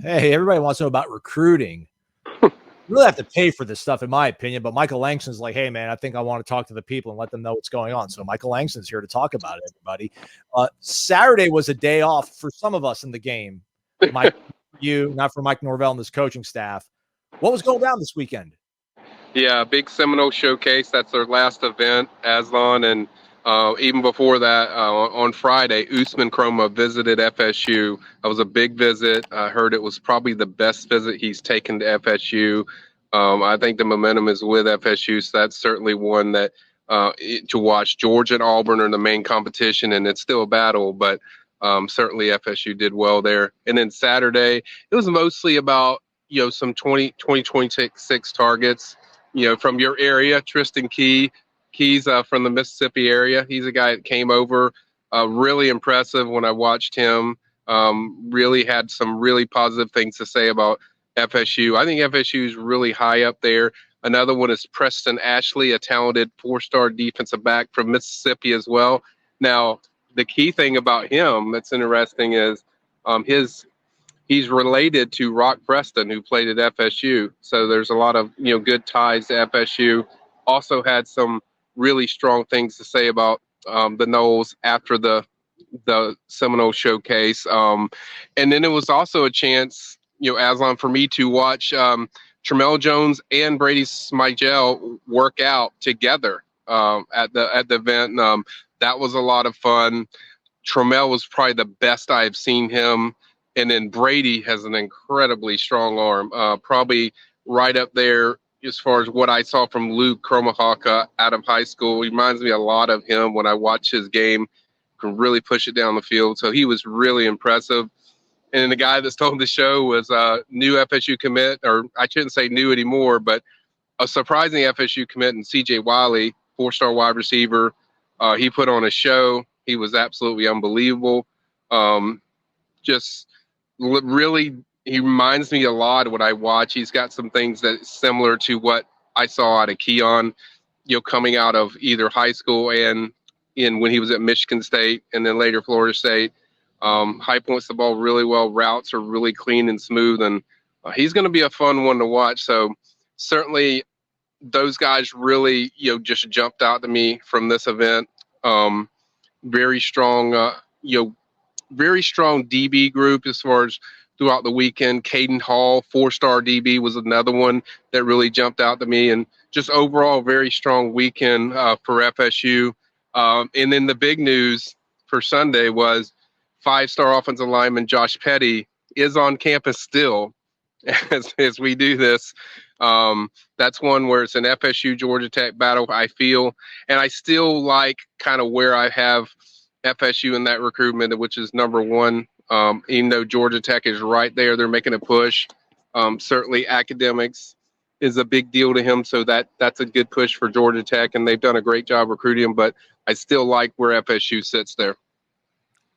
Hey, everybody wants to know about recruiting. You really have to pay for this stuff, in my opinion. But Michael Langston's like, hey, man, I think I want to talk to the people and let them know what's going on. So Michael Langston's here to talk about it, everybody. Saturday was a day off for some of us in the game. Mike, you, not for Mike Norvell and this coaching staff. What was going down this weekend? Yeah, big Seminole showcase. That's their last event, Aslan. And even before that, on Friday, Ousmane Kromah visited FSU. That was a big visit. I heard it was probably the best visit he's taken to FSU. I think the momentum is with FSU, so that's certainly one that to watch. Georgia and Auburn are the main competition, and it's still a battle, but certainly FSU did well there. And then Saturday, it was mostly about some 2026 targets. From your area, Tristan Key. Key's from the Mississippi area. He's a guy that came over, really impressive when I watched him. Really had some really positive things to say about FSU. I think FSU is really high up there. Another one is Preston Ashley, a talented four-star defensive back from Mississippi as well. Now, the key thing about him that's interesting is he's related to Rock Preston, who played at FSU. So there's a lot of good ties to FSU. Also had some really strong things to say about the Noles after the Seminole showcase. And then it was also a chance, Aslan, for me to watch Tramell Jones and Brady Smigel work out together at the event. That was a lot of fun. Tramell was probably the best I've seen him. And then Brady has an incredibly strong arm, probably right up there as far as what I saw from Luke Kromah out of high school. He reminds me a lot of him when I watch his game, can really push it down the field. So he was really impressive. And then the guy that stole the show was a new FSU commit, or I shouldn't say new anymore, but a surprising FSU commit in C.J. Wiley, four-star wide receiver. He put on a show. He was absolutely unbelievable. Really, he reminds me a lot of what I watch. He's got some things that's similar to what I saw out of Keon, coming out of either high school and when he was at Michigan State and then later Florida State. High points the ball really well. Routes are really clean and smooth, and he's going to be a fun one to watch. So certainly those guys really, just jumped out to me from this event. Very strong, very strong DB group as far as throughout the weekend. Caden Hall, four-star DB, was another one that really jumped out to me. And just overall, very strong weekend for FSU. And then the big news for Sunday was five-star offensive lineman Josh Petty is on campus still as we do this. That's one where it's an FSU Georgia Tech battle, I feel. And I still like kind of where I have FSU in that recruitment, which is number one. Even though Georgia Tech is right there, they're making a push. Certainly academics is a big deal to him, so that's a good push for Georgia Tech, and they've done a great job recruiting him, but I still like where FSU sits there.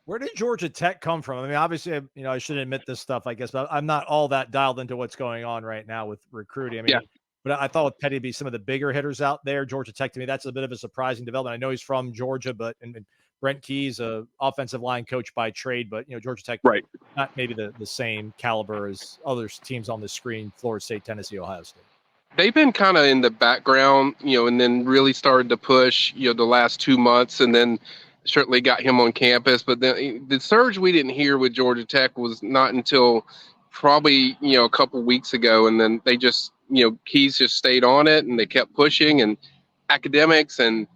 Where did Georgia Tech come from? I mean, obviously, I shouldn't admit this stuff, I guess, but I'm not all that dialed into what's going on right now with recruiting. I mean, But I thought with Petty be some of the bigger hitters out there. Georgia Tech, to me, that's a bit of a surprising development. I know he's from Georgia, but and Brent Key's a offensive line coach by trade, but Georgia Tech, right, not maybe the same caliber as other teams on the screen: Florida State, Tennessee, Ohio State. They've been kind of in the background, and then really started to push, the last 2 months, and then certainly got him on campus. But then the surge we didn't hear with Georgia Tech was not until probably a couple weeks ago, and then they just Keys just stayed on it, and they kept pushing, and academics, and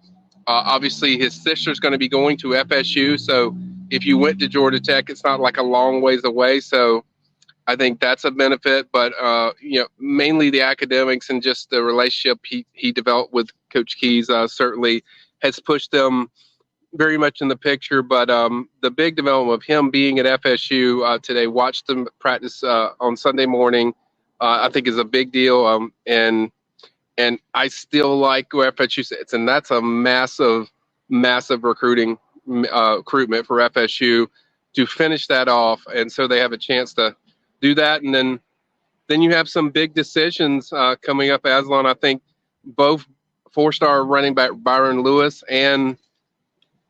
obviously his sister's going to be going to FSU, so if you went to Georgia Tech, it's not like a long ways away, so I think that's a benefit. But mainly the academics and just the relationship he developed with Coach Keys certainly has pushed them very much in the picture. But the big development of him being at FSU today, watched them practice on Sunday morning, I think is a big deal. And I still like where FSU sits, and that's a massive recruitment for FSU to finish that off. And so they have a chance to do that. And then you have some big decisions coming up, Aslan. I think both four-star running back Byron Lewis and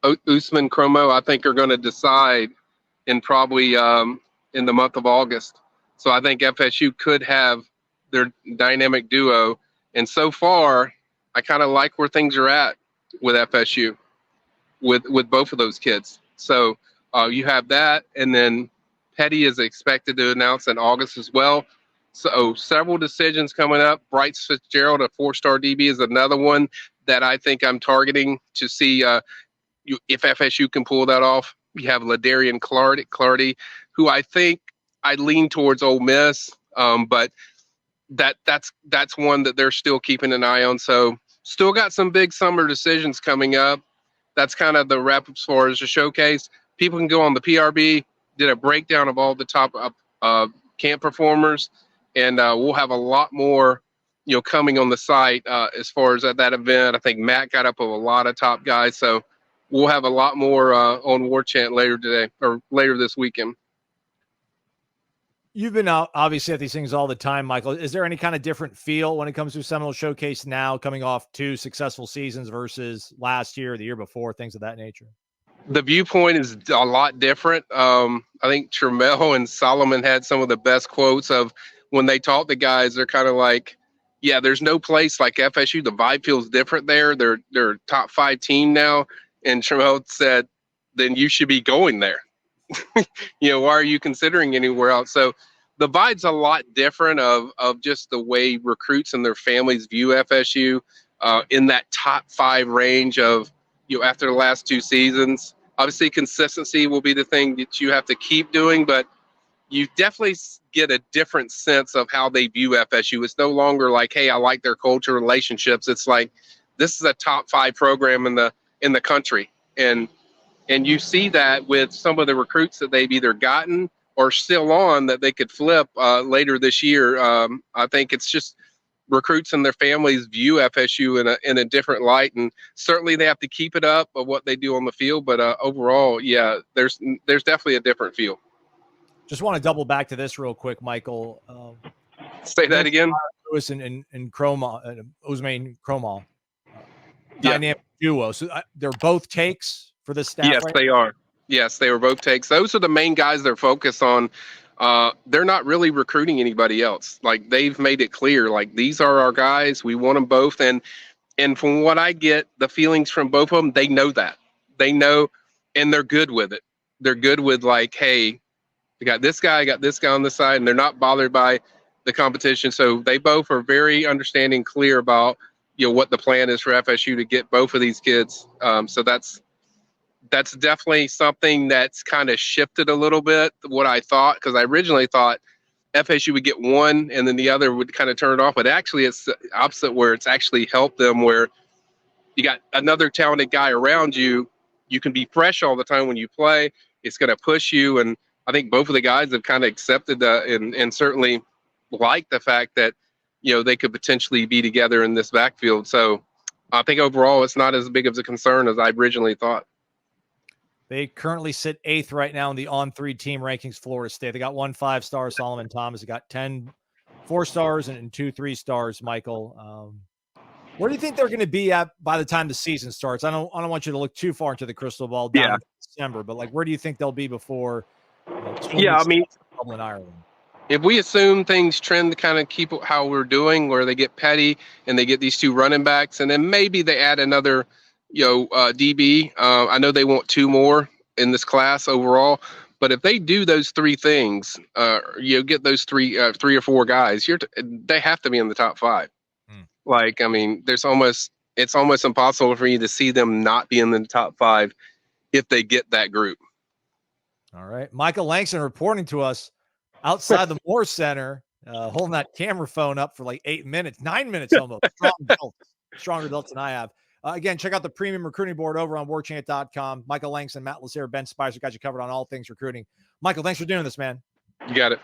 Ousmane Kromah, I think, are going to decide in probably in the month of August. So I think FSU could have their dynamic duo. And so far, I kind of like where things are at with FSU, with both of those kids. So you have that, and then Petty is expected to announce in August as well. So several decisions coming up. Bryce Fitzgerald, a 4-star DB, is another one that I think I'm targeting to see if FSU can pull that off. You have Ladarian Clardy, who I think I lean towards Ole Miss, but that's one that they're still keeping an eye on. So still got some big summer decisions coming up. That's kind of the wrap as far as the showcase. People can go on the PRB, did a breakdown of all the top camp performers, and we'll have a lot more, coming on the site as far as at that event. I think Matt got up with a lot of top guys, so we'll have a lot more on Warchant later today or later this weekend. You've been out obviously at these things all the time, Michael. Is there any kind of different feel when it comes to Seminole Showcase now, coming off 2 successful seasons versus last year, the year before, things of that nature? The viewpoint is a lot different. I think Trammell and Solomon had some of the best quotes of when they taught the guys. They're kind of like, yeah, there's no place like FSU. The vibe feels different there. They're a top 5 team now. And Trammell said, then you should be going there. Why are you considering anywhere else? So the vibe's a lot different of just the way recruits and their families view FSU in that top 5 range of, after the last 2 seasons. Obviously, consistency will be the thing that you have to keep doing, but you definitely get a different sense of how they view FSU. It's no longer like, hey, I like their culture, relationships. It's like, this is a top 5 program in the country. And you see that with some of the recruits that they've either gotten or still on that they could flip later this year. I think it's just recruits and their families view FSU in a different light, and certainly they have to keep it up of what they do on the field. But overall, yeah, there's definitely a different feel. Just want to double back to this real quick, Michael. Say that again. Lewis and Kromah, Ousmane Kromah, dynamic duo. So they're both takes for this staff. Yes, they are. Yes, they were both takes. Those are the main guys they're focused on. They're not really recruiting anybody else. Like, they've made it clear, like, these are our guys. We want them both. And from what I get, the feelings from both of them, they know that. They know, and they're good with it. They're good with, like, hey, I got this guy on this side, and they're not bothered by the competition. So they both are very understanding, clear about, what the plan is for FSU to get both of these kids. So that's definitely something that's kind of shifted a little bit what I thought, because I originally thought FSU would get one and then the other would kind of turn it off. But actually, it's the opposite, where it's actually helped them, where you got another talented guy around you. You can be fresh all the time when you play. It's going to push you. And I think both of the guys have kind of accepted that and certainly like the fact that, they could potentially be together in this backfield. So I think overall it's not as big of a concern as I originally thought. They currently sit 8th right now in the On3 team rankings, Florida State. They got 1 5-star, Solomon Thomas. They got 10 4-stars and 2 3-stars, Michael. Where do you think they're going to be at by the time the season starts? I don't want you to look too far into the crystal ball down in December, but where do you think they'll be before? In Ireland. If we assume things trend to kind of keep how we're doing, where they get Petty and they get these 2 running backs, and then maybe they add another, DB. I know they want 2 more in this class overall, but if they do those 3 things, get those 3 or 4 guys, they have to be in the top 5. Like, I mean, it's almost impossible for you to see them not be in the top 5 if they get that group. All right. Michael Langston reporting to us outside the Moore Center, holding that camera phone up for like 8 minutes, 9 minutes almost. Stronger adults than I have. Again, check out the premium recruiting board over on warchant.com. Michael Langston, Matt Lassere, Ben Spicer got you covered on all things recruiting. Michael, thanks for doing this, man. You got it.